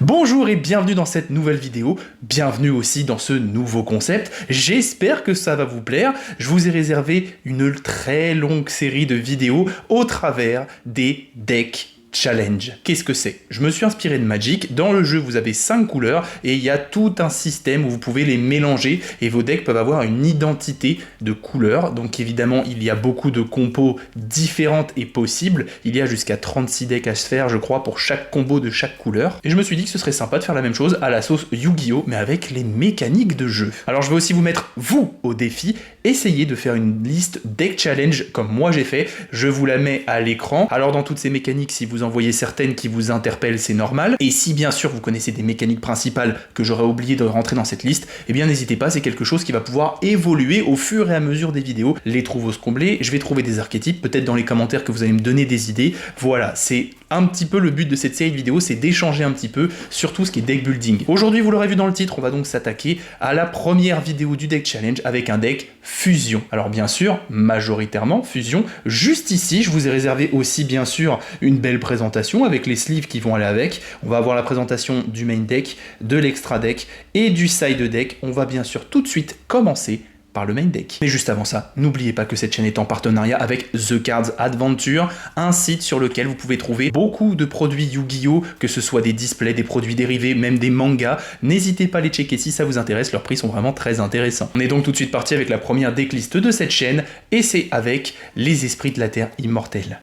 Bonjour et bienvenue dans cette nouvelle vidéo, bienvenue aussi dans ce nouveau concept, j'espère que ça va vous plaire, je vous ai réservé une très longue série de vidéos au travers des decks challenge. Qu'est-ce que c'est? Je me suis inspiré de Magic, dans le jeu vous avez 5 couleurs et il y a tout un système où vous pouvez les mélanger et vos decks peuvent avoir une identité de couleurs, donc évidemment il y a beaucoup de compos différentes et possibles, il y a jusqu'à 36 decks à se faire je crois pour chaque combo de chaque couleur, et je me suis dit que ce serait sympa de faire la même chose à la sauce Yu-Gi-Oh mais avec les mécaniques de jeu. Alors je vais aussi vous mettre vous au défi, essayez de faire une liste deck challenge comme moi j'ai fait, je vous la mets à l'écran. Alors dans toutes ces mécaniques, si vous en voyez certaines qui vous interpellent, c'est normal. Et si bien sûr vous connaissez des mécaniques principales que j'aurais oublié de rentrer dans cette liste, eh bien n'hésitez pas, c'est quelque chose qui va pouvoir évoluer au fur et à mesure des vidéos. Les trouvos comblés, je vais trouver des archétypes, peut-être dans les commentaires que vous allez me donner des idées. Voilà, c'est un petit peu le but de cette série de vidéos, c'est d'échanger un petit peu sur tout ce qui est deck building. Aujourd'hui, vous l'aurez vu dans le titre, on va donc s'attaquer à la première vidéo du deck challenge avec un deck fusion. Alors bien sûr, majoritairement fusion. Juste ici, je vous ai réservé aussi bien sûr une belle présentation avec les sleeves qui vont aller avec. On va avoir la présentation du main deck, de l'extra deck et du side deck. On va bien sûr tout de suite commencer par le main deck. Mais juste avant ça, n'oubliez pas que cette chaîne est en partenariat avec The Cards Adventure, un site sur lequel vous pouvez trouver beaucoup de produits Yu-Gi-Oh, que ce soit des displays, des produits dérivés, même des mangas. N'hésitez pas à les checker si ça vous intéresse, leurs prix sont vraiment très intéressants. On est donc tout de suite parti avec la première decklist de cette chaîne, et c'est avec les esprits de la Terre immortelle.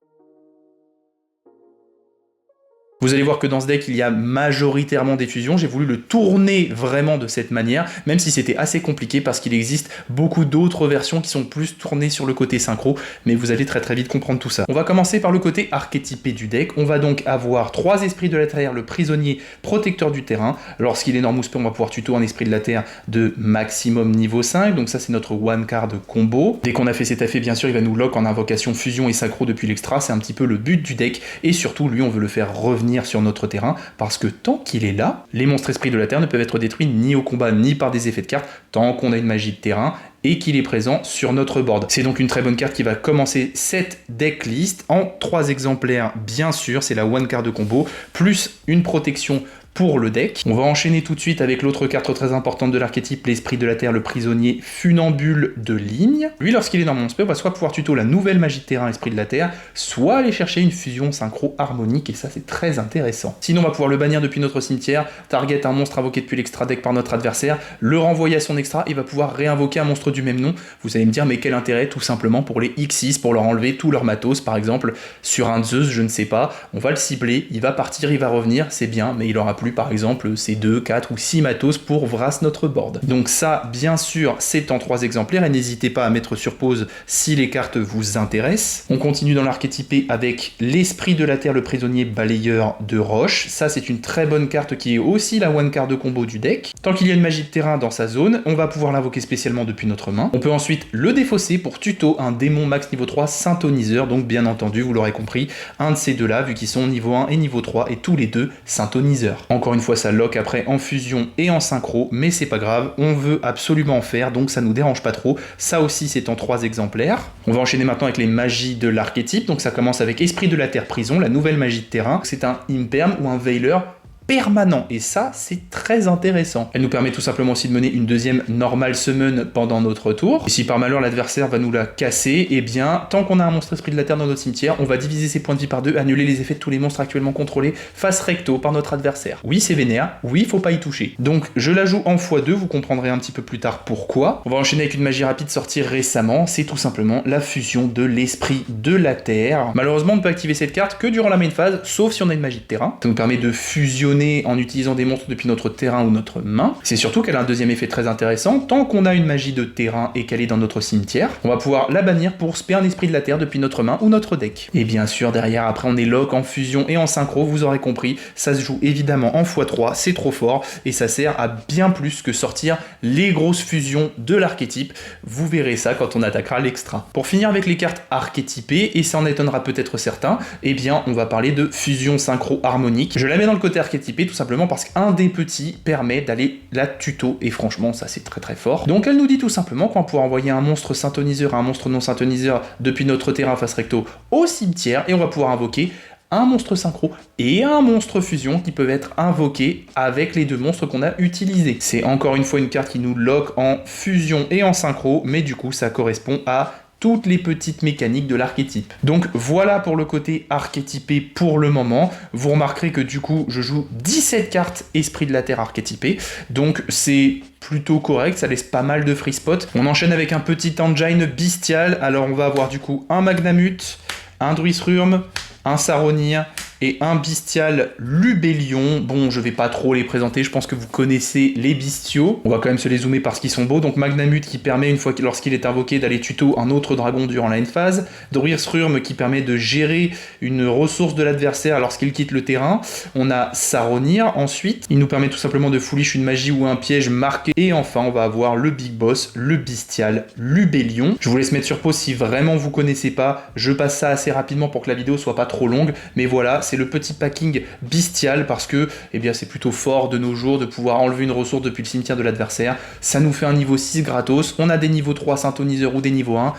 Vous allez voir que dans ce deck, il y a majoritairement des fusions. J'ai voulu le tourner vraiment de cette manière, même si c'était assez compliqué parce qu'il existe beaucoup d'autres versions qui sont plus tournées sur le côté synchro, mais vous allez très vite comprendre tout ça. On va commencer par le côté archétypé du deck. On va donc avoir 3 esprits de la Terre, le prisonnier, protecteur du terrain. Lorsqu'il est normal spell, on va pouvoir tuto un esprit de la Terre de maximum niveau 5, donc ça c'est notre one card combo. Dès qu'on a fait cet effet, bien sûr, il va nous lock en invocation fusion et synchro depuis l'extra, c'est un petit peu le but du deck, et surtout, lui, on veut le faire revenir sur notre terrain, parce que tant qu'il est là, les monstres esprits de la Terre ne peuvent être détruits ni au combat, ni par des effets de cartes, tant qu'on a une magie de terrain, et qu'il est présent sur notre board. C'est donc une très bonne carte qui va commencer cette decklist en 3 exemplaires, bien sûr, c'est la one card de combo, plus une protection pour le deck. On va enchaîner tout de suite avec l'autre carte très importante de l'archétype, l'esprit de la Terre, le prisonnier funambule de ligne. Lui, lorsqu'il est dans mon spell, on va soit pouvoir tuto la nouvelle magie de terrain, esprit de la Terre, soit aller chercher une fusion synchro harmonique, et ça c'est très intéressant. Sinon, on va pouvoir le bannir depuis notre cimetière, target un monstre invoqué depuis l'extra deck par notre adversaire, le renvoyer à son extra, et va pouvoir réinvoquer un monstre du même nom. Vous allez me dire, mais quel intérêt? Tout simplement pour les X6, pour leur enlever tout leur matos, par exemple, sur un Zeus, je ne sais pas, on va le cibler, il va partir, il va revenir, c'est bien, mais il aura plus par exemple ces 2, 4 ou 6 matos pour vras notre board. Donc ça, bien sûr, c'est en 3 exemplaires, et n'hésitez pas à mettre sur pause si les cartes vous intéressent. On continue dans l'archétypé avec l'esprit de la Terre, le prisonnier balayeur de roche. Ça, c'est une très bonne carte qui est aussi la one card de combo du deck. Tant qu'il y a une magie de terrain dans sa zone, on va pouvoir l'invoquer spécialement depuis notre main. On peut ensuite le défausser pour tuto un démon max niveau 3 synthoniseur, donc bien entendu, vous l'aurez compris, un de ces deux-là, vu qu'ils sont niveau 1 et niveau 3, et tous les deux synthoniseurs. Encore une fois, ça lock après en fusion et en synchro, mais c'est pas grave, on veut absolument en faire, donc ça nous dérange pas trop. Ça aussi, c'est en 3 exemplaires. On va enchaîner maintenant avec les magies de l'archétype, donc ça commence avec esprit de la Terre prison, la nouvelle magie de terrain. C'est un imperm ou un veiler permanent, et ça c'est très intéressant. Elle nous permet tout simplement aussi de mener une deuxième normal summon pendant notre tour, et si par malheur l'adversaire va nous la casser, et bien tant qu'on a un monstre esprit de la Terre dans notre cimetière, on va diviser ses points de vie par 2, annuler les effets de tous les monstres actuellement contrôlés face recto par notre adversaire. Oui, c'est vénère, oui, faut pas y toucher. Donc je la joue en x2, vous comprendrez un petit peu plus tard pourquoi. On va enchaîner avec une magie rapide sortie récemment, c'est tout simplement la fusion de l'esprit de la Terre. Malheureusement, on ne peut activer cette carte que durant la main phase, sauf si on a une magie de terrain. Ça nous permet de fusionner en utilisant des monstres depuis notre terrain ou notre main. C'est surtout qu'elle a un deuxième effet très intéressant, tant qu'on a une magie de terrain et qu'elle est dans notre cimetière, on va pouvoir la bannir pour spare un esprit de la Terre depuis notre main ou notre deck. Et bien sûr, derrière, après on est lock en fusion et en synchro, vous aurez compris, ça se joue évidemment en x3, c'est trop fort, et ça sert à bien plus que sortir les grosses fusions de l'archétype. Vous verrez ça quand on attaquera l'extra. Pour finir avec les cartes archétypées, et ça en étonnera peut-être certains, eh bien on va parler de fusion synchro harmonique. Je la mets dans le côté archétype tout simplement parce qu'un des petits permet d'aller la tuto, et franchement ça c'est très fort. Donc elle nous dit tout simplement qu'on va pouvoir envoyer un monstre synthoniseur à un monstre non synthoniseur depuis notre terrain face recto au cimetière, et on va pouvoir invoquer un monstre synchro et un monstre fusion qui peuvent être invoqués avec les deux monstres qu'on a utilisés. C'est encore une fois une carte qui nous lock en fusion et en synchro, mais du coup ça correspond à toutes les petites mécaniques de l'archétype. Donc voilà pour le côté archétypé pour le moment. Vous remarquerez que du coup je joue 17 cartes Esprit de la Terre archétypé, donc c'est plutôt correct, ça laisse pas mal de free spot. On enchaîne avec un petit engine bestial, alors on va avoir du coup un Magnamut, un Druisrurm, un Saronir et un bestial Lubellion. Bon, je vais pas trop les présenter, je pense que vous connaissez les bestiaux. On va quand même se les zoomer parce qu'ils sont beaux. Donc Magnamut qui permet, une fois lorsqu'il est invoqué, d'aller tuto un autre dragon durant la end phase. Druisrurm qui permet de gérer une ressource de l'adversaire lorsqu'il quitte le terrain. On a Saronir ensuite, il nous permet tout simplement de foolish une magie ou un piège marqué. Et enfin, on va avoir le big boss, le bestial Lubellion. Je vous laisse mettre sur pause si vraiment vous connaissez pas. Je passe ça assez rapidement pour que la vidéo soit pas trop longue. Mais voilà, c'est le petit packing bestial parce que eh bien, c'est plutôt fort de nos jours de pouvoir enlever une ressource depuis le cimetière de l'adversaire. Ça nous fait un niveau 6 gratos. On a des niveaux 3 synthoniseurs ou des niveaux 1.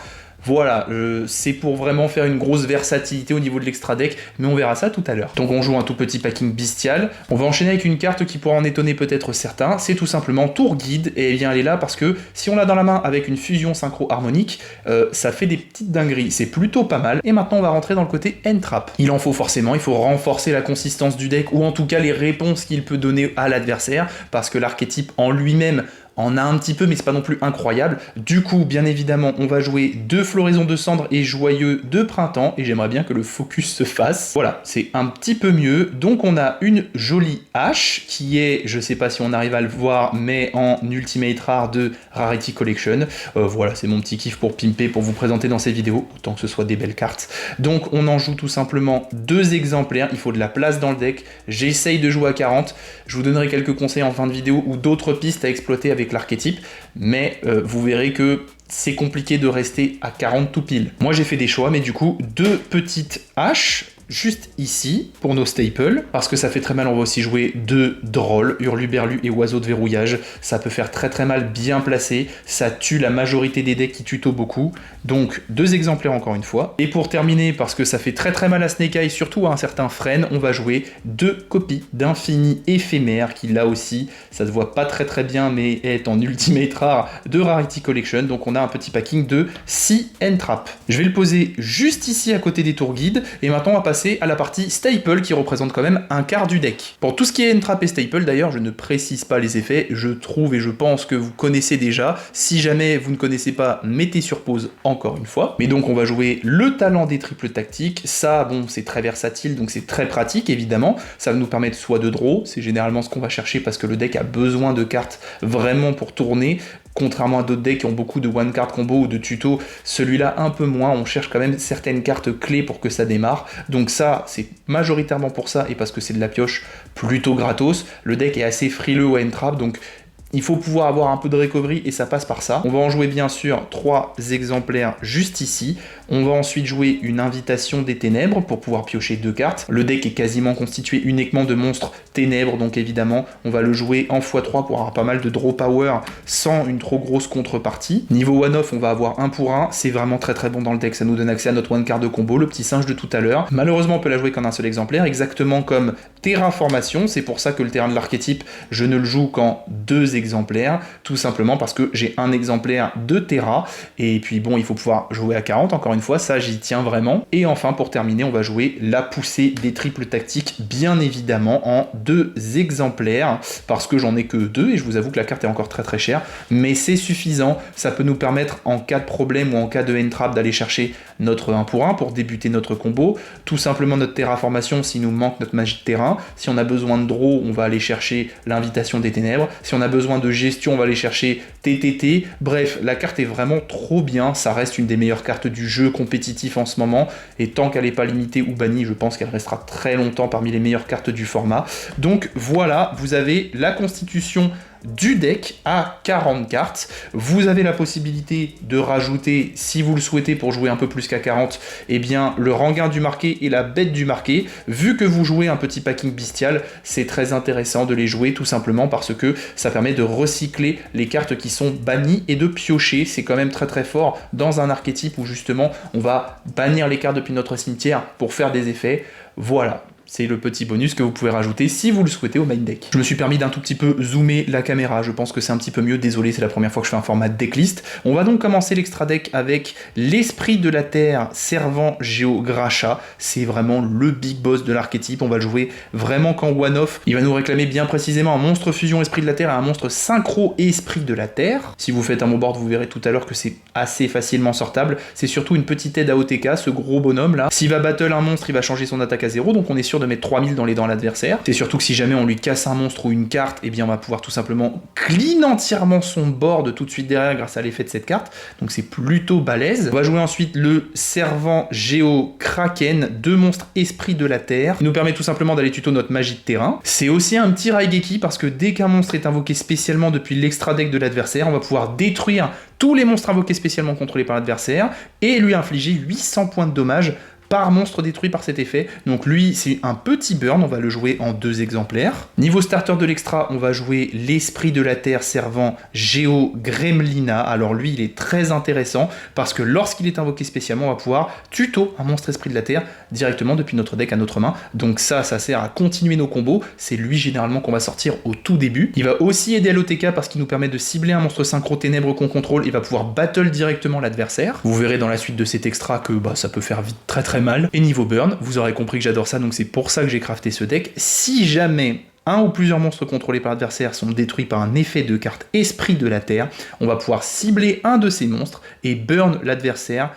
Voilà, c'est pour vraiment faire une grosse versatilité au niveau de l'extra deck, mais on verra ça tout à l'heure. Donc on joue un tout petit packing bestial. On va enchaîner avec une carte qui pourra en étonner peut-être certains, c'est tout simplement Tour Guide, et bien elle est là parce que si on l'a dans la main avec une fusion synchro harmonique, ça fait des petites dingueries, c'est plutôt pas mal. Et maintenant on va rentrer dans le côté end trap. Il en faut forcément, il faut renforcer la consistance du deck, ou en tout cas les réponses qu'il peut donner à l'adversaire, parce que l'archétype en lui-même en a un petit peu, mais c'est pas non plus incroyable. Du coup, bien évidemment, on va jouer 2 Floraison de Cendres et Joyeux de Printemps, et j'aimerais bien que le focus se fasse. Voilà, c'est un petit peu mieux. Donc on a une jolie hache, qui est, je sais pas si on arrive à le voir, mais en Ultimate Rare de Rarity Collection. Voilà, c'est mon petit kiff pour pimper, pour vous présenter dans ces vidéos, autant que ce soit des belles cartes. Donc on en joue tout simplement 2 exemplaires, il faut de la place dans le deck. J'essaye de jouer à 40, je vous donnerai quelques conseils en fin de vidéo, ou d'autres pistes à exploiter avec l'archétype, mais vous verrez que c'est compliqué de rester à 40 tout pile. Moi j'ai fait des choix, mais du coup 2 petites haches juste ici pour nos staples, parce que ça fait très mal. On va aussi jouer 2 drôles, Hurluberlu et Oiseau de verrouillage. Ça peut faire très mal bien placé, ça tue la majorité des decks qui tuto beaucoup. Donc 2 exemplaires encore une fois. Et pour terminer, parce que ça fait très mal à Snake Eye, surtout à un certain Fren, on va jouer 2 copies d'Infini éphémère, qui là aussi, ça se voit pas très bien, mais est en Ultimate Rare de Rarity Collection. Donc on a un petit packing de 6 end trap. Je vais le poser juste ici à côté des tours guides, et maintenant on va passer à la partie staple qui représente quand même un quart du deck. Pour tout ce qui est end-trap et staple, d'ailleurs, je ne précise pas les effets, je trouve et je pense que vous connaissez déjà. Si jamais vous ne connaissez pas, mettez sur pause encore une fois. Mais donc on va jouer le talent des triples tactiques. Ça, bon, c'est très versatile, donc c'est très pratique évidemment. Ça va nous permettre soit de draw, c'est généralement ce qu'on va chercher parce que le deck a besoin de cartes vraiment pour tourner. Contrairement à d'autres decks qui ont beaucoup de one card combo ou de tuto, celui-là un peu moins, on cherche quand même certaines cartes clés pour que ça démarre. Donc ça, c'est majoritairement pour ça, et parce que c'est de la pioche plutôt gratos. Le deck est assez frileux au end trap, donc il faut pouvoir avoir un peu de recovery et ça passe par ça. On va en jouer bien sûr 3 exemplaires juste ici. On va ensuite jouer une invitation des ténèbres pour pouvoir piocher 2 cartes. Le deck est quasiment constitué uniquement de monstres ténèbres, donc évidemment on va le jouer en x3 pour avoir pas mal de draw power sans une trop grosse contrepartie. Niveau one-off, on va avoir 1 pour 1, c'est vraiment très bon dans le deck, ça nous donne accès à notre one card de combo, le petit singe de tout à l'heure. Malheureusement on peut la jouer qu'en un seul exemplaire, exactement comme Terraformation, c'est pour ça que le terrain de l'archétype, je ne le joue qu'en 2 exemplaires, tout simplement parce que j'ai un exemplaire de Terra, et puis bon, il faut pouvoir jouer à 40, encore une fois, ça j'y tiens vraiment. Et enfin, pour terminer, on va jouer la poussée des triples tactiques, bien évidemment en 2 exemplaires, parce que j'en ai que 2, et je vous avoue que la carte est encore très chère, mais c'est suffisant, ça peut nous permettre, en cas de problème ou en cas de end trap, d'aller chercher notre 1 pour 1 pour débuter notre combo, tout simplement notre terraformation s'il nous manque notre magie de terrain. Si on a besoin de draw, on va aller chercher l'invitation des ténèbres. Si on a besoin de gestion, on va aller chercher TTT. Bref, la carte est vraiment trop bien, ça reste une des meilleures cartes du jeu compétitif en ce moment, et tant qu'elle n'est pas limitée ou bannie, je pense qu'elle restera très longtemps parmi les meilleures cartes du format. Donc voilà, vous avez la constitution du deck à 40 cartes. Vous avez la possibilité de rajouter, si vous le souhaitez pour jouer un peu plus qu'à 40, eh bien le Ranguin du Marqué et la Bête du Marqué. Vu que vous jouez un petit packing bestial, c'est très intéressant de les jouer tout simplement parce que ça permet de recycler les cartes qui sont bannies et de piocher. C'est quand même très très fort dans un archétype où justement on va bannir les cartes depuis notre cimetière pour faire des effets. Voilà. C'est le petit bonus que vous pouvez rajouter si vous le souhaitez au main deck. Je me suis permis d'un tout petit peu zoomer la caméra, je pense que c'est un petit peu mieux, désolé, c'est la première fois que je fais un format decklist. On va donc commencer l'extra deck avec l'Esprit de la Terre Servant Géogracha. C'est vraiment le big boss de l'archétype, on va le jouer vraiment qu'en one-off. Il va nous réclamer bien précisément un monstre fusion Esprit de la Terre et un monstre synchro Esprit de la Terre. Si vous faites un mot board, vous verrez tout à l'heure que c'est assez facilement sortable. C'est surtout une petite aide à OTK, ce gros bonhomme là. S'il va battle un monstre, il va changer son attaque à 0, donc on est sûr de mettre 3000 dans les dents à l'adversaire. C'est surtout que si jamais on lui casse un monstre ou une carte, eh bien on va pouvoir tout simplement clean entièrement son board tout de suite derrière grâce à l'effet de cette carte. Donc c'est plutôt balèze. On va jouer ensuite le Servant Géo Kraken, 2 monstres esprits de la Terre, qui nous permet tout simplement d'aller tuto notre magie de terrain. C'est aussi un petit Raigeki parce que dès qu'un monstre est invoqué spécialement depuis l'extra deck de l'adversaire, on va pouvoir détruire tous les monstres invoqués spécialement contrôlés par l'adversaire et lui infliger 800 points de dommages par monstre détruit par cet effet. Donc lui, c'est un petit burn, on va le jouer en 2 exemplaires. Niveau starter de l'extra, on va jouer l'Esprit de la Terre Servant Géo Gremlina. Alors lui, il est très intéressant parce que lorsqu'il est invoqué spécialement, on va pouvoir tuto un monstre Esprit de la Terre directement depuis notre deck à notre main. Donc ça sert à continuer nos combos. C'est lui généralement qu'on va sortir au tout début. Il va aussi aider à l'OTK parce qu'il nous permet de cibler un monstre synchro ténèbres qu'on contrôle et va pouvoir battle directement l'adversaire. Vous verrez dans la suite de cet extra que ça peut faire vite très mal. Et niveau burn, vous aurez compris que j'adore ça, donc c'est pour ça que j'ai crafté ce deck. Si jamais un ou plusieurs monstres contrôlés par l'adversaire sont détruits par un effet de carte Esprit de la Terre, on va pouvoir cibler un de ces monstres et burn l'adversaire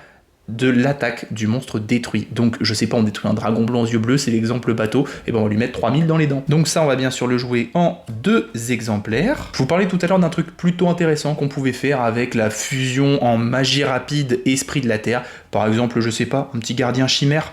de l'attaque du monstre détruit. Donc je sais pas, on détruit un dragon blanc aux yeux bleus, c'est l'exemple bateau, et ben on va lui mettre 3000 dans les dents. Donc ça on va bien sûr le jouer en 2 exemplaires. Je vous parlais tout à l'heure d'un truc plutôt intéressant qu'on pouvait faire avec la fusion en magie rapide Esprit de la Terre. Par exemple, je sais pas, un petit gardien chimère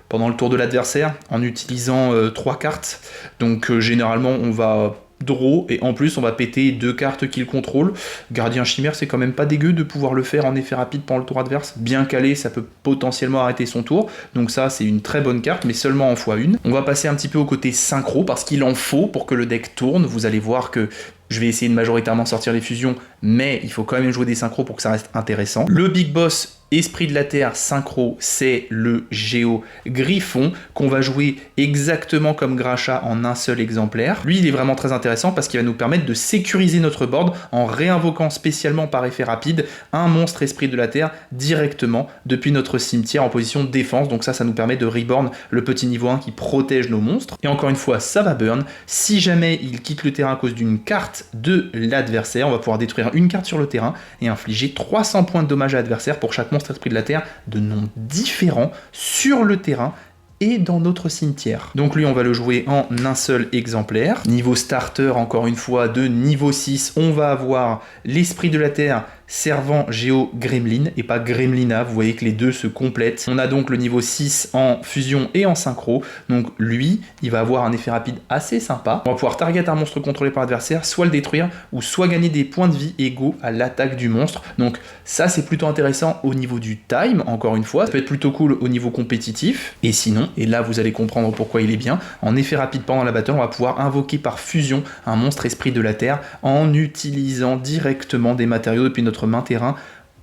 pendant le tour de l'adversaire en utilisant 3 cartes. Donc généralement on va draw et en plus on va péter 2 cartes qu'il contrôle. Gardien chimère, c'est quand même pas dégueu de pouvoir le faire en effet rapide pendant le tour adverse. Bien calé, ça peut potentiellement arrêter son tour. Donc ça c'est une très bonne carte, mais seulement en x1. On va passer un petit peu au côté synchro parce qu'il en faut pour que le deck tourne. Vous allez voir que je vais essayer de majoritairement sortir les fusions, mais il faut quand même jouer des synchros pour que ça reste intéressant. Le big boss Esprit de la Terre synchro, c'est le Géo Griffon, qu'on va jouer exactement comme Gracha en un seul exemplaire. Lui, il est vraiment très intéressant parce qu'il va nous permettre de sécuriser notre board en réinvoquant spécialement par effet rapide un monstre Esprit de la Terre directement depuis notre cimetière en position de défense. Donc ça nous permet de reborn le petit niveau 1 qui protège nos monstres. Et encore une fois, ça va burn. Si jamais il quitte le terrain à cause d'une carte de l'adversaire, on va pouvoir détruire une carte sur le terrain et infliger 300 points de dommages à l'adversaire pour chaque monstre Esprit de la Terre de noms différents sur le terrain et dans notre cimetière. Donc lui, on va le jouer en un seul exemplaire. Niveau starter, encore une fois, de niveau 6, on va avoir l'Esprit de la Terre Servant Géo Gremlin et pas Gremlina, vous voyez que les deux se complètent. On a donc le niveau 6 en fusion et en synchro, donc lui, il va avoir un effet rapide assez sympa. On va pouvoir target un monstre contrôlé par l'adversaire, soit le détruire, ou soit gagner des points de vie égaux à l'attaque du monstre. Donc ça, c'est plutôt intéressant au niveau du time, encore une fois. Ça peut être plutôt cool au niveau compétitif. Et sinon, et là vous allez comprendre pourquoi il est bien, en effet rapide pendant la battle, on va pouvoir invoquer par fusion un monstre Esprit de la Terre en utilisant directement des matériaux depuis notre main terrain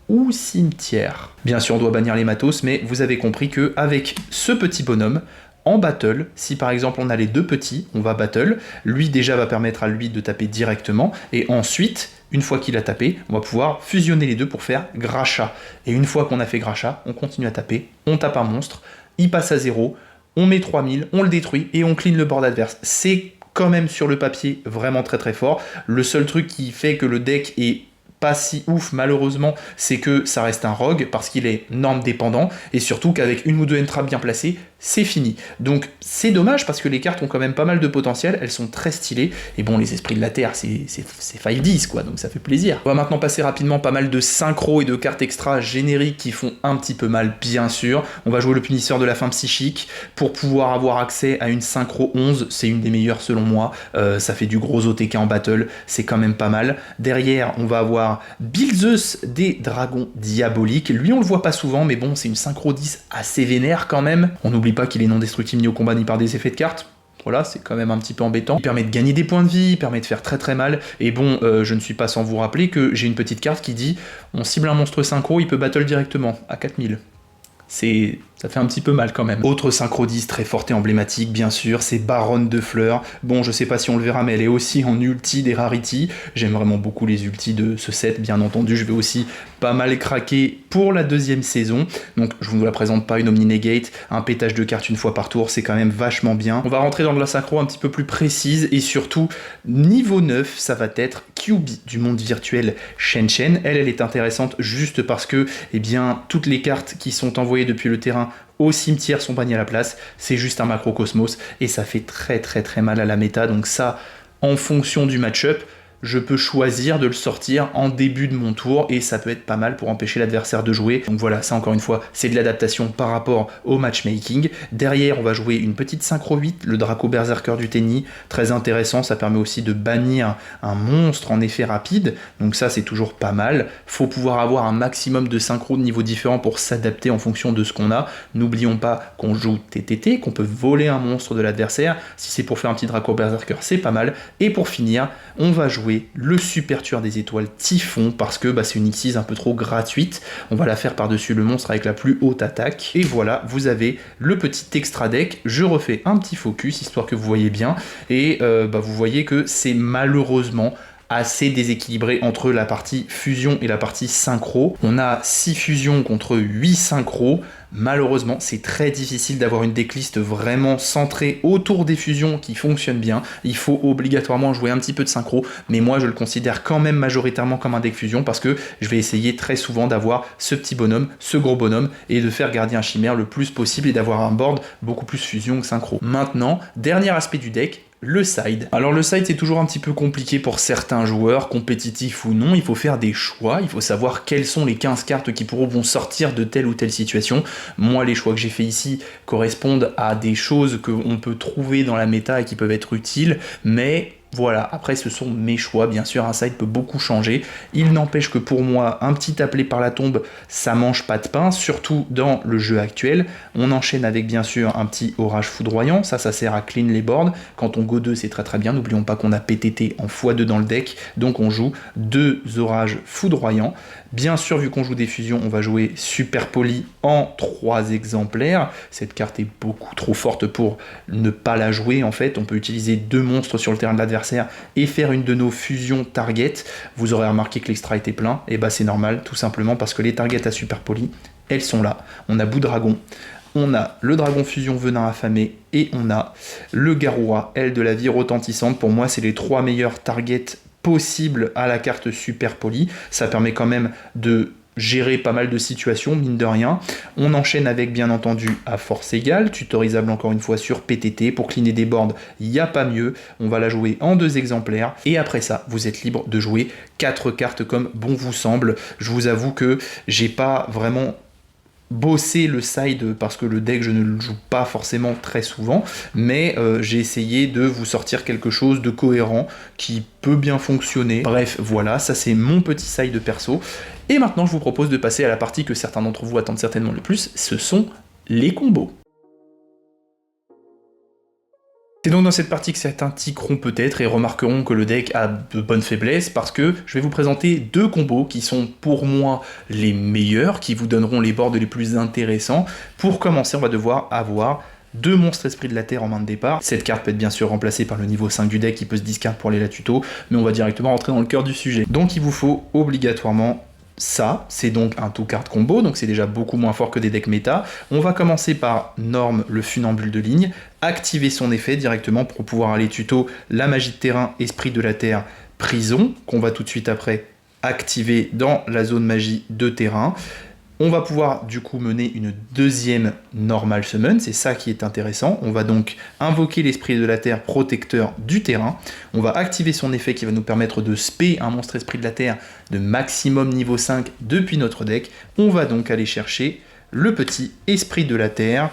ou cimetière. Bien sûr, on doit bannir les matos, mais vous avez compris que avec ce petit bonhomme, en battle, si par exemple on a les 2 petits, on va battle, lui déjà va permettre à lui de taper directement, et ensuite, une fois qu'il a tapé, on va pouvoir fusionner les deux pour faire Gracha. Et une fois qu'on a fait Gracha, on continue à taper, on tape un monstre, il passe à 0, on met 3000, on le détruit, et on clean le board adverse. C'est quand même sur le papier vraiment très très fort. Le seul truc qui fait que le deck est pas si ouf malheureusement, c'est que ça reste un rogue parce qu'il est norme dépendant et surtout qu'avec une ou deux entrappes bien placées, c'est fini. Donc c'est dommage parce que les cartes ont quand même pas mal de potentiel, elles sont très stylées et bon, les esprits de la terre c'est 5-10 quoi, donc ça fait plaisir. On va maintenant passer rapidement pas mal de synchro et de cartes extra génériques qui font un petit peu mal bien sûr. On va jouer le punisseur de la fin psychique pour pouvoir avoir accès à une synchro 11, c'est une des meilleures selon moi, ça fait du gros OTK en battle, c'est quand même pas mal. Derrière on va avoir Bilzeus des dragons diaboliques, lui on le voit pas souvent mais bon c'est une synchro 10 assez vénère quand même. On n'oublie pas qu'il est non destructible ni au combat ni par des effets de cartes. Voilà, c'est quand même un petit peu embêtant. Il permet de gagner des points de vie, il permet de faire très très mal. Et bon, je ne suis pas sans vous rappeler que j'ai une petite carte qui dit on cible un monstre synchro, il peut battle directement à 4000. Ça fait un petit peu mal quand même. Autre synchro 10 très forte et emblématique, bien sûr, c'est Baronne de Fleurs. Bon, je sais pas si on le verra, mais elle est aussi en ulti des rarities. J'aime vraiment beaucoup les ultis de ce set, bien entendu. Je vais aussi pas mal craquer pour la deuxième saison. Donc, je vous la présente pas, une Omni Negate, un pétage de cartes une fois par tour, c'est quand même vachement bien. On va rentrer dans de la synchro un petit peu plus précise, et surtout, niveau 9, ça va être QB du monde virtuel Shen Shen. Elle est intéressante juste parce que, eh bien, toutes les cartes qui sont envoyées depuis le terrain au cimetière sont bannis à la place, c'est juste un macrocosmos et ça fait très très très mal à la méta, donc ça, en fonction du match-up, je peux choisir de le sortir en début de mon tour et ça peut être pas mal pour empêcher l'adversaire de jouer. Donc voilà, ça encore une fois, c'est de l'adaptation par rapport au matchmaking. Derrière, on va jouer une petite synchro 8, le Draco Berserker du Tenny, très intéressant, ça permet aussi de bannir un monstre en effet rapide, donc ça c'est toujours pas mal. Faut pouvoir avoir un maximum de synchro de niveaux différents pour s'adapter en fonction de ce qu'on a. N'oublions pas qu'on joue TTT, qu'on peut voler un monstre de l'adversaire. Si c'est pour faire un petit Draco Berserker, c'est pas mal. Et pour finir, on va jouer le super tueur des étoiles Typhon parce que c'est une X6 un peu trop gratuite. On va la faire par-dessus le monstre avec la plus haute attaque. Et voilà, vous avez le petit extra deck. Je refais un petit focus histoire que vous voyez bien. Et vous voyez que c'est malheureusement assez déséquilibré entre la partie fusion et la partie synchro. On a 6 fusions contre 8 synchro. Malheureusement, c'est très difficile d'avoir une decklist vraiment centrée autour des fusions qui fonctionne bien. Il faut obligatoirement jouer un petit peu de synchro, mais moi je le considère quand même majoritairement comme un deck fusion parce que je vais essayer très souvent d'avoir ce petit bonhomme, ce gros bonhomme et de faire gardien chimère le plus possible et d'avoir un board beaucoup plus fusion que synchro. Maintenant, dernier aspect du deck, le side. Alors le side c'est toujours un petit peu compliqué pour certains joueurs, compétitifs ou non, il faut faire des choix, il faut savoir quelles sont les 15 cartes qui vont sortir de telle ou telle situation. Moi les choix que j'ai fait ici correspondent à des choses qu'on peut trouver dans la méta et qui peuvent être utiles, mais voilà, après ce sont mes choix, bien sûr un side peut beaucoup changer, il n'empêche que pour moi un petit appelé par la tombe ça mange pas de pain, surtout dans le jeu actuel. On enchaîne avec bien sûr un petit orage foudroyant, ça sert à clean les boards, quand on go 2 c'est très très bien, n'oublions pas qu'on a PTT en x2 dans le deck, donc on joue 2 orages foudroyants. Bien sûr, vu qu'on joue des fusions, on va jouer Super Poli en 3 exemplaires. Cette carte est beaucoup trop forte pour ne pas la jouer. En fait, on peut utiliser 2 monstres sur le terrain de l'adversaire et faire une de nos fusions target. Vous aurez remarqué que l'extra était plein. Et c'est normal, tout simplement parce que les targets à Super Poli, elles sont là. On a Bout-Dragon, on a le Dragon Fusion Venin Affamé et on a le Garoua, aile de la vie retentissante. Pour moi, c'est les 3 meilleurs targets possible à la carte Super Poli. Ça permet quand même de gérer pas mal de situations, mine de rien. On enchaîne avec, bien entendu, à force égale, tutorisable encore une fois sur PTT. Pour cleaner des boards, il n'y a pas mieux. On va la jouer en 2 exemplaires. Et après ça, vous êtes libre de jouer 4 cartes comme bon vous semble. Je vous avoue que j'ai pas vraiment bosser le side parce que le deck je ne le joue pas forcément très souvent, mais j'ai essayé de vous sortir quelque chose de cohérent qui peut bien fonctionner. Bref, voilà, ça c'est mon petit side perso. Et maintenant je vous propose de passer à la partie que certains d'entre vous attendent certainement le plus, ce sont les combos. C'est donc dans cette partie que certains tiqueront peut-être et remarqueront que le deck a de bonnes faiblesses parce que je vais vous présenter 2 combos qui sont pour moi les meilleurs, qui vous donneront les boards les plus intéressants. Pour commencer, on va devoir avoir 2 monstres esprits de la terre en main de départ. Cette carte peut être bien sûr remplacée par le niveau 5 du deck qui peut se discard pour aller la tuto, mais on va directement rentrer dans le cœur du sujet. Donc il vous faut obligatoirement ça, c'est donc un tout carte combo, donc c'est déjà beaucoup moins fort que des decks méta. On va commencer par Norme, le funambule de ligne, activer son effet directement pour pouvoir aller tuto la magie de terrain, esprit de la terre, prison, qu'on va tout de suite après activé dans la zone magie de terrain. On va pouvoir du coup mener une deuxième normal summon, c'est ça qui est intéressant. On va donc invoquer l'esprit de la terre protecteur du terrain. On va activer son effet qui va nous permettre de spé un monstre esprit de la terre de maximum niveau 5 depuis notre deck. On va donc aller chercher le petit esprit de la terre,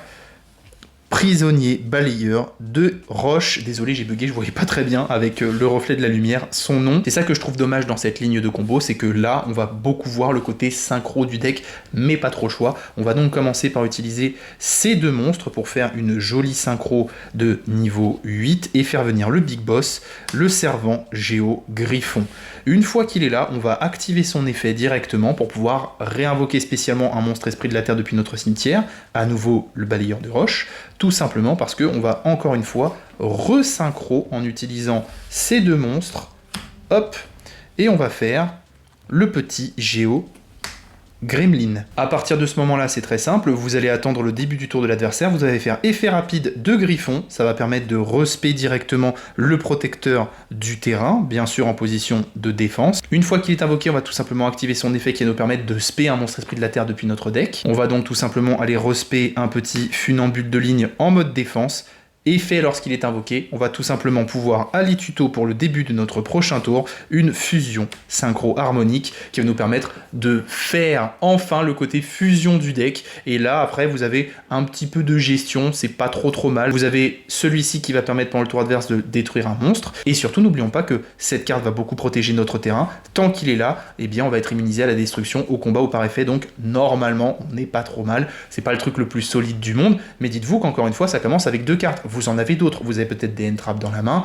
prisonnier balayeur de roche. Désolé, j'ai bugué, je voyais pas très bien avec le reflet de la lumière son nom. C'est ça que je trouve dommage dans cette ligne de combo, c'est que là, on va beaucoup voir le côté synchro du deck, mais pas trop le choix. On va donc commencer par utiliser ces deux monstres pour faire une jolie synchro de niveau 8 et faire venir le Big Boss, le Servant Géo Griffon. Une fois qu'il est là, on va activer son effet directement pour pouvoir réinvoquer spécialement un monstre esprit de la terre depuis notre cimetière, à nouveau le balayeur de roche, tout simplement parce qu'on va encore une fois resynchro en utilisant ces deux monstres, hop, et on va faire le petit Géo Gremlin. À partir de ce moment-là, c'est très simple, vous allez attendre le début du tour de l'adversaire, vous allez faire effet rapide de Griffon, ça va permettre de respect directement le protecteur du terrain, bien sûr en position de défense. Une fois qu'il est invoqué, on va tout simplement activer son effet qui va nous permettre de spé un monstre esprit de la terre depuis notre deck. On va donc tout simplement aller respect un petit funambule de ligne en mode défense. Effet lorsqu'il est invoqué, on va tout simplement pouvoir aller tuto pour le début de notre prochain tour, une fusion synchro harmonique qui va nous permettre de faire enfin le côté fusion du deck. Et là, après, vous avez un petit peu de gestion, c'est pas trop mal. Vous avez celui-ci qui va permettre pendant le tour adverse de détruire un monstre. Et surtout, n'oublions pas que cette carte va beaucoup protéger notre terrain. Tant qu'il est là, eh bien, on va être immunisé à la destruction, au combat ou par effet. Donc, normalement, on n'est pas trop mal. C'est pas le truc le plus solide du monde, mais dites-vous qu'encore une fois, ça commence avec deux cartes. Vous en avez d'autres, vous avez peut-être des end-traps dans la main.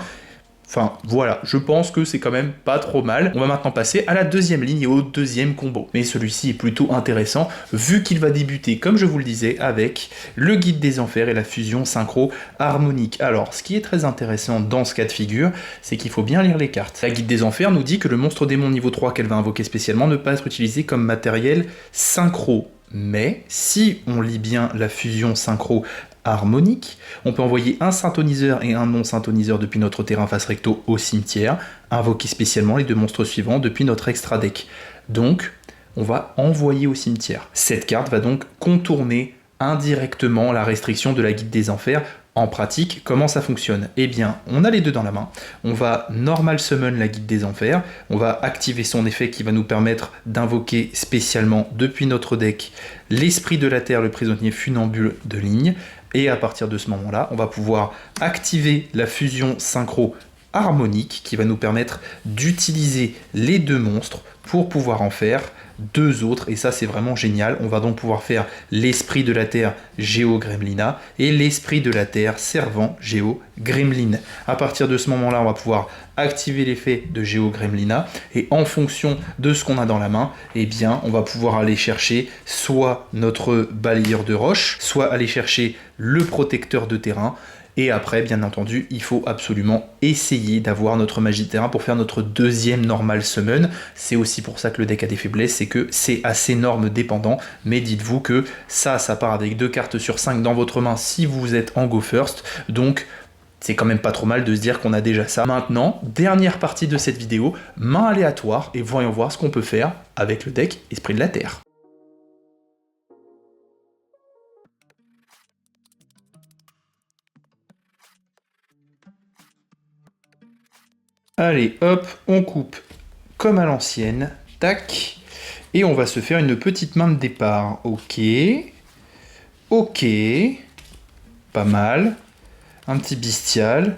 Enfin, voilà, je pense que c'est quand même pas trop mal. On va maintenant passer à la deuxième ligne et au deuxième combo. Mais celui-ci est plutôt intéressant, vu qu'il va débuter, comme je vous le disais, avec le Guide des Enfers et la fusion synchro harmonique. Alors, ce qui est très intéressant dans ce cas de figure, c'est qu'il faut bien lire les cartes. La Guide des Enfers nous dit que le monstre démon niveau 3 qu'elle va invoquer spécialement ne peut pas être utilisé comme matériel synchro. Mais, si on lit bien la fusion synchro harmonique, on peut envoyer un synthoniseur et un non-synthoniseur depuis notre terrain face recto au cimetière, invoquer spécialement les deux monstres suivants depuis notre extra deck. Donc, on va envoyer au cimetière. Cette carte va donc contourner indirectement la restriction de la Guide des Enfers. En pratique, comment ça fonctionne? Eh bien, on a les deux dans la main, on va normal summon la Guide des Enfers, on va activer son effet qui va nous permettre d'invoquer spécialement depuis notre deck l'esprit de la terre, le prisonnier funambule de ligne, et à partir de ce moment-là, on va pouvoir activer la fusion synchro harmonique qui va nous permettre d'utiliser les deux monstres pour pouvoir en faire deux autres, et ça c'est vraiment génial. On va donc pouvoir faire l'esprit de la terre Géo Gremlina et l'esprit de la terre Servant Géo Gremlin. À partir de ce moment-là, on va pouvoir activer l'effet de Géo Gremlina, et en fonction de ce qu'on a dans la main, eh bien on va pouvoir aller chercher soit notre balayeur de roche, soit aller chercher le protecteur de terrain. Et après, bien entendu, il faut absolument essayer d'avoir notre magie de terrain pour faire notre deuxième normal summon. C'est aussi pour ça que le deck a des faiblesses, c'est que c'est assez norme dépendant. Mais dites-vous que ça part avec 2 cartes sur 5 dans votre main si vous êtes en go first. Donc, c'est quand même pas trop mal de se dire qu'on a déjà ça. Maintenant, dernière partie de cette vidéo, main aléatoire, et voyons voir ce qu'on peut faire avec le deck Esprit de la Terre. Allez, hop, on coupe comme à l'ancienne, tac, et on va se faire une petite main de départ. Ok, pas mal, un petit bestial,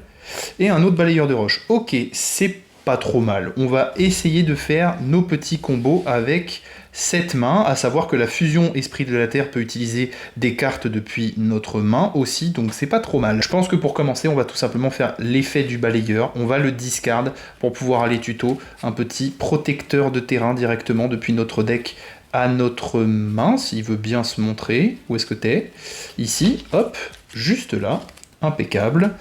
et un autre balayeur de roche. Ok, c'est pas trop mal. On va essayer de faire nos petits combos avec cette main, à savoir que la fusion Esprit de la Terre peut utiliser des cartes depuis notre main aussi, donc c'est pas trop mal. Je pense que pour commencer, on va tout simplement faire l'effet du balayeur, on va le discard pour pouvoir aller tuto un petit protecteur de terrain directement depuis notre deck à notre main, s'il veut bien se montrer. Où est-ce que t'es? Ici, hop, juste là, impeccable.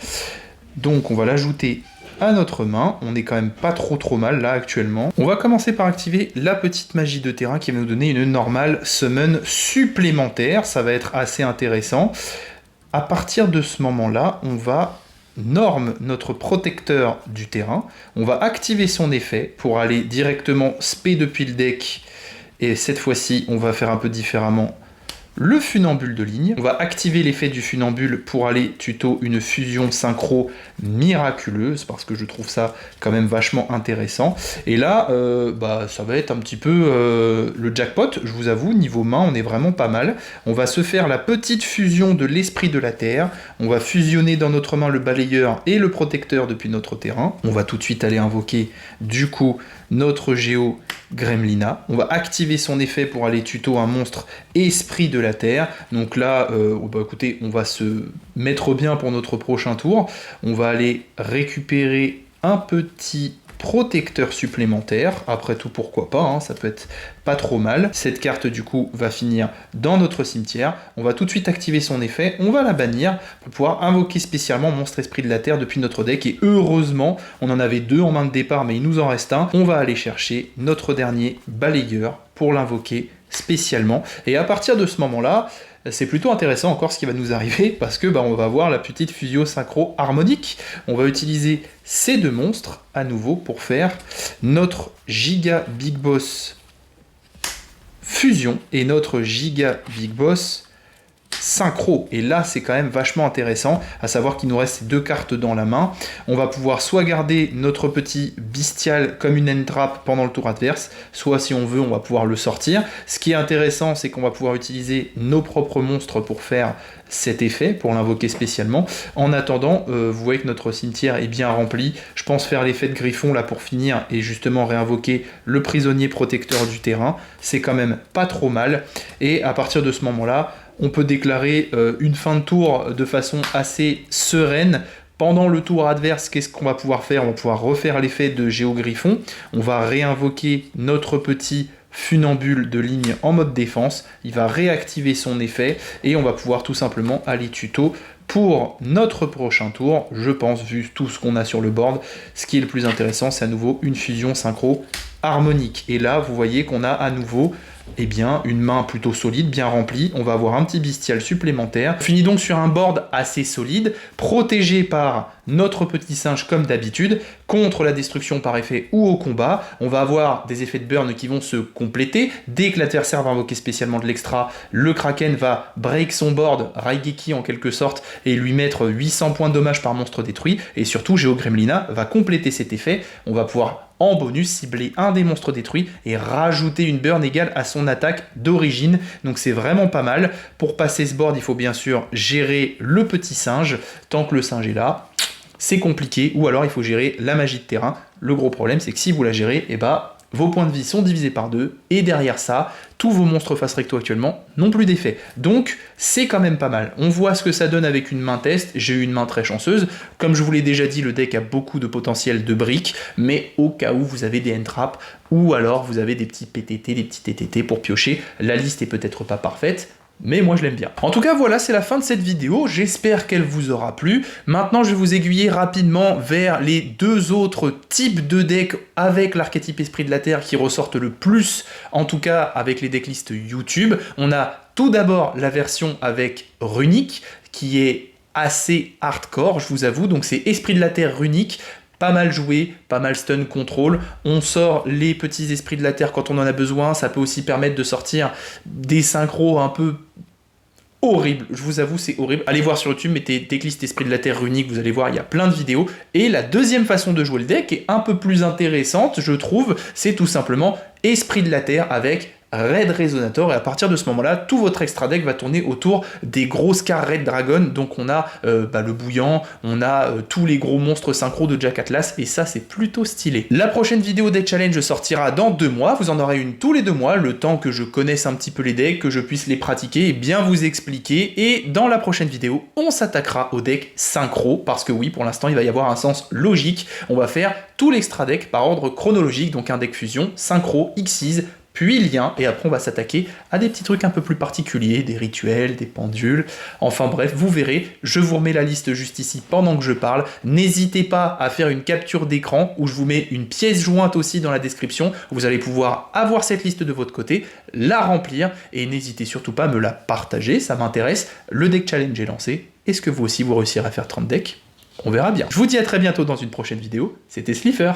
Donc on va l'ajouter à notre main, on est quand même pas trop mal là actuellement. On va commencer par activer la petite magie de terrain qui va nous donner une normale summon supplémentaire, ça va être assez intéressant. À partir de ce moment-là, on va norme notre protecteur du terrain. On va activer son effet pour aller directement spé depuis le deck. Et cette fois-ci, on va faire un peu différemment le funambule de ligne. On va activer l'effet du funambule pour aller tuto une fusion synchro miraculeuse, parce que je trouve ça quand même vachement intéressant. Et là, ça va être un petit peu le jackpot, je vous avoue, niveau main, on est vraiment pas mal. On va se faire la petite fusion de l'esprit de la terre. On va fusionner dans notre main le balayeur et le protecteur depuis notre terrain. On va tout de suite aller invoquer, du coup, notre Géo Gremlina. On va activer son effet pour aller tuto un monstre esprit de la terre. Donc là, écoutez, on va se mettre bien pour notre prochain tour. On va aller récupérer un petit protecteur supplémentaire. Après tout, pourquoi pas, hein, ça peut être pas trop mal. Cette carte, du coup, va finir dans notre cimetière. On va tout de suite activer son effet. On va la bannir pour pouvoir invoquer spécialement Monstre Esprit de la Terre depuis notre deck. Et heureusement, on en avait 2 en main de départ, mais il nous en reste un. On va aller chercher notre dernier balayeur pour l'invoquer spécialement. Et à partir de ce moment-là, c'est plutôt intéressant encore ce qui va nous arriver, parce que on va avoir la petite fusion synchro harmonique. On va utiliser ces 2 monstres à nouveau pour faire notre Giga Big Boss fusion et notre Giga Big Boss synchro. Et là, c'est quand même vachement intéressant, à savoir qu'il nous reste 2 cartes dans la main. On va pouvoir soit garder notre petit bestial comme une end trap pendant le tour adverse, soit si on veut, on va pouvoir le sortir. Ce qui est intéressant, c'est qu'on va pouvoir utiliser nos propres monstres pour faire cet effet, pour l'invoquer spécialement. En attendant, vous voyez que notre cimetière est bien rempli. Je pense faire l'effet de griffon là pour finir et justement réinvoquer le prisonnier protecteur du terrain. C'est quand même pas trop mal. Et à partir de ce moment-là, on peut déclarer une fin de tour de façon assez sereine. Pendant le tour adverse, qu'est-ce qu'on va pouvoir faire? On va pouvoir refaire l'effet de Géogriffon. On va réinvoquer notre petit funambule de ligne en mode défense. Il va réactiver son effet et on va pouvoir tout simplement aller tuto pour notre prochain tour. Je pense, vu tout ce qu'on a sur le board, ce qui est le plus intéressant, c'est à nouveau une fusion synchro harmonique. Et là, vous voyez qu'on a à nouveau une main plutôt solide, bien remplie. On va avoir un petit bestial supplémentaire. On finit donc sur un board assez solide, protégé par notre petit singe comme d'habitude, contre la destruction par effet ou au combat. On va avoir des effets de burn qui vont se compléter. Dès que l'adversaire va invoquer spécialement de l'extra, le Kraken va break son board, Raigeki en quelque sorte, et lui mettre 800 points de dommage par monstre détruit. Et surtout, Géogremlina va compléter cet effet. On va pouvoir en bonus cibler un des monstres détruits et rajouter une burn égale à son attaque d'origine. Donc c'est vraiment pas mal. Pour passer ce board, il faut bien sûr gérer le petit singe. Tant que le singe est là, c'est compliqué. Ou alors il faut gérer la magie de terrain. Le gros problème, c'est que si vous la gérez, vos points de vie sont divisés par 2, et derrière ça, tous vos monstres face recto actuellement n'ont plus d'effet. Donc, c'est quand même pas mal. On voit ce que ça donne avec une main test. J'ai eu une main très chanceuse. Comme je vous l'ai déjà dit, le deck a beaucoup de potentiel de briques, mais au cas où vous avez des end traps, ou alors vous avez des petits PTT, des petits TTT pour piocher, la liste est peut-être pas parfaite, mais moi je l'aime bien. En tout cas, voilà, c'est la fin de cette vidéo. J'espère qu'elle vous aura plu. Maintenant, je vais vous aiguiller rapidement vers les 2 autres types de decks avec l'archétype Esprit de la Terre qui ressortent le plus, en tout cas avec les decklists YouTube. On a tout d'abord la version avec Runique, qui est assez hardcore, je vous avoue. Donc c'est Esprit de la Terre Runique. Pas mal joué, pas mal stun contrôle. On sort les petits esprits de la terre quand on en a besoin. Ça peut aussi permettre de sortir des synchros un peu horribles. Je vous avoue, c'est horrible. Allez voir sur YouTube, mettez decklist esprit de la terre runique, vous allez voir, il y a plein de vidéos. Et la deuxième façon de jouer le deck est un peu plus intéressante, je trouve. C'est tout simplement esprit de la terre avec Red Resonator, et à partir de ce moment-là, tout votre extra deck va tourner autour des grosses cartes Red Dragon. Donc on a le bouillant, on a tous les gros monstres synchro de Jack Atlas, et ça c'est plutôt stylé. La prochaine vidéo deck challenge sortira dans 2 mois, vous en aurez une tous les 2 mois, le temps que je connaisse un petit peu les decks, que je puisse les pratiquer et bien vous expliquer. Et dans la prochaine vidéo, on s'attaquera au deck synchro, parce que oui, pour l'instant il va y avoir un sens logique. On va faire tout l'extra deck par ordre chronologique, donc un deck fusion, synchro, Xyz, puis lien, et après on va s'attaquer à des petits trucs un peu plus particuliers, des rituels, des pendules, enfin bref, vous verrez, je vous remets la liste juste ici pendant que je parle. N'hésitez pas à faire une capture d'écran, où je vous mets une pièce jointe aussi dans la description, vous allez pouvoir avoir cette liste de votre côté, la remplir, et n'hésitez surtout pas à me la partager, ça m'intéresse. Le deck challenge est lancé, est-ce que vous aussi vous réussirez à faire 30 decks? On verra bien. Je vous dis à très bientôt dans une prochaine vidéo. C'était Slifer.